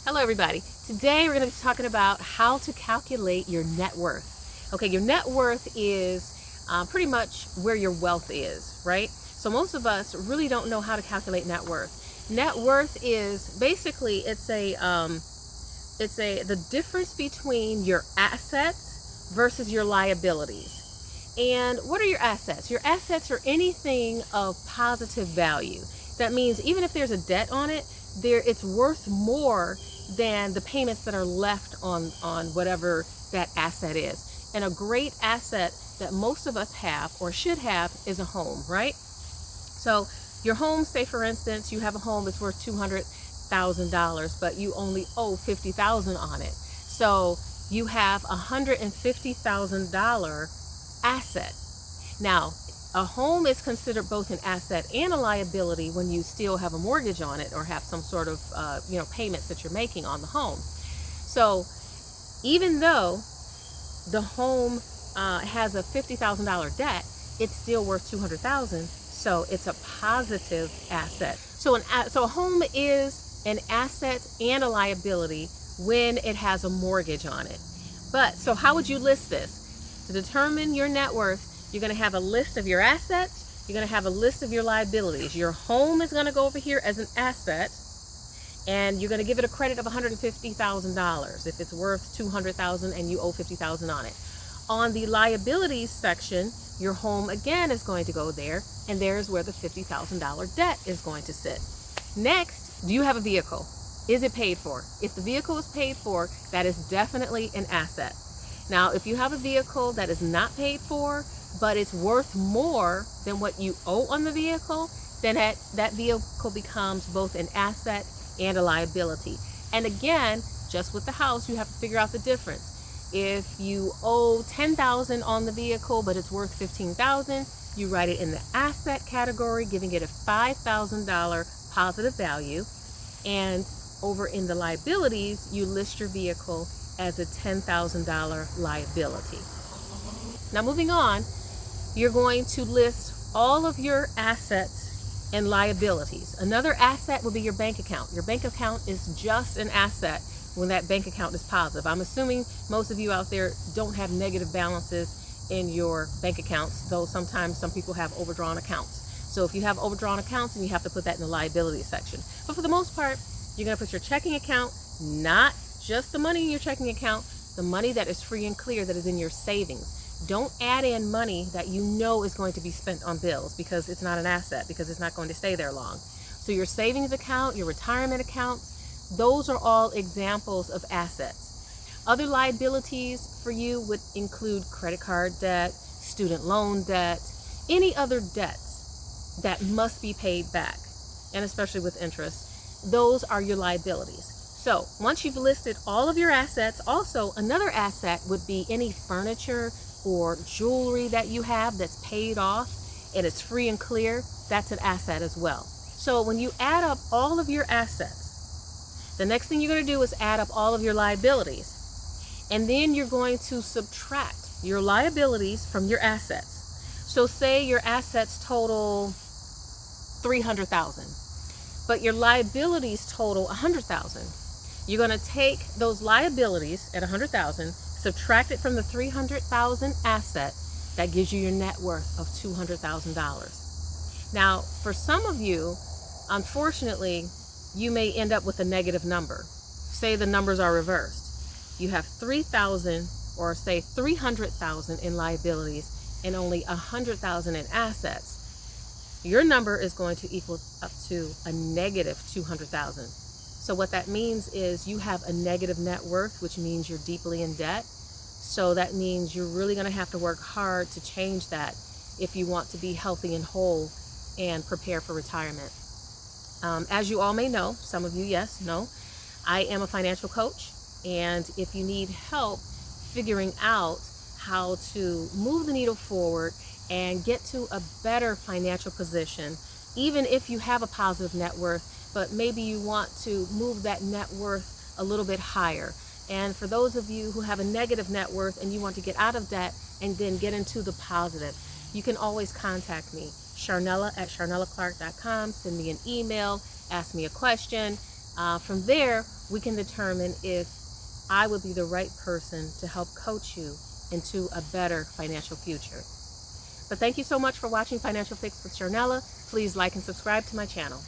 Hello everybody. Today we're going to be talking about how to calculate your net worth. Okay, your net worth is pretty much where your wealth is, right? So most of us really don't know how to calculate net worth. Net worth is basically the difference between your assets versus your liabilities. And what are your assets? Your assets are anything of positive value. That means even if there's a debt on it, it's worth more than the payments that are left on whatever that asset is. And a great asset that most of us have or should have is a home, right? So your home, say for instance, you have a home that's worth $200,000, but you only owe $50,000 on it. So you have $150,000 asset. Now, a home is considered both an asset and a liability when you still have a mortgage on it or have some sort of payments that you're making on the home. So even though the home has a $50,000 debt, it's still worth $200,000. So it's a positive asset. So a home is an asset and a liability when it has a mortgage on it. But so how would you list this? To determine your net worth, you're going to have a list of your assets. You're going to have a list of your liabilities. Your home is going to go over here as an asset, and you're going to give it a credit of $150,000 if it's worth $200,000 and you owe $50,000 on it. On the liabilities section, your home again is going to go there, and there's where the $50,000 debt is going to sit. Next, do you have a vehicle? Is it paid for? If the vehicle is paid for, that is definitely an asset. Now, if you have a vehicle that is not paid for, but it's worth more than what you owe on the vehicle, then that vehicle becomes both an asset and a liability. And again, just with the house, you have to figure out the difference. If you owe $10,000 on the vehicle, but it's worth $15,000, you write it in the asset category, giving it a $5,000 positive value. And over in the liabilities, you list your vehicle as a $10,000 liability. Now moving on, you're going to list all of your assets and liabilities. Another asset will be your bank account. Your bank account is just an asset when that bank account is positive. I'm assuming most of you out there don't have negative balances in your bank accounts, though sometimes some people have overdrawn accounts. So if you have overdrawn accounts, then you have to put that in the liability section. But for the most part, you're going to put your checking account, not just the money in your checking account, the money that is free and clear that is in your savings. Don't add in money that you know is going to be spent on bills, because it's not an asset, because it's not going to stay there long. So your savings account, your retirement account, those are all examples of assets. Other liabilities for you would include credit card debt, student loan debt, any other debts that must be paid back, and especially with interest. Those are your liabilities. So once you've listed all of your assets, also another asset would be any furniture or jewelry that you have that's paid off and it's free and clear. That's an asset as well. So when you add up all of your assets, the next thing you're going to do is add up all of your liabilities. And then you're going to subtract your liabilities from your assets. So say your assets total $300,000, but your liabilities total $100,000. You're going to take those liabilities at $100,000, subtract it from the $300,000 asset. That gives you your net worth of $200,000. Now, for some of you, unfortunately, you may end up with a negative number. Say the numbers are reversed. You have $3,000 or say $300,000 in liabilities and only $100,000 in assets. Your number is going to equal up to a negative $200,000. So what that means is you have a negative net worth, which means you're deeply in debt. So that means you're really going to have to work hard to change that if you want to be healthy and whole and prepare for retirement. As you all may know, some of you, yes, know, I am a financial coach. And if you need help figuring out how to move the needle forward and get to a better financial position, even if you have a positive net worth, but maybe you want to move that net worth a little bit higher. And for those of you who have a negative net worth and you want to get out of debt and then get into the positive, you can always contact me, Sharnella at sharnellaclark.com. Send me an email, ask me a question. From there, we can determine if I would be the right person to help coach you into a better financial future. But thank you so much for watching Financial Fix with Sharnella. Please like and subscribe to my channel.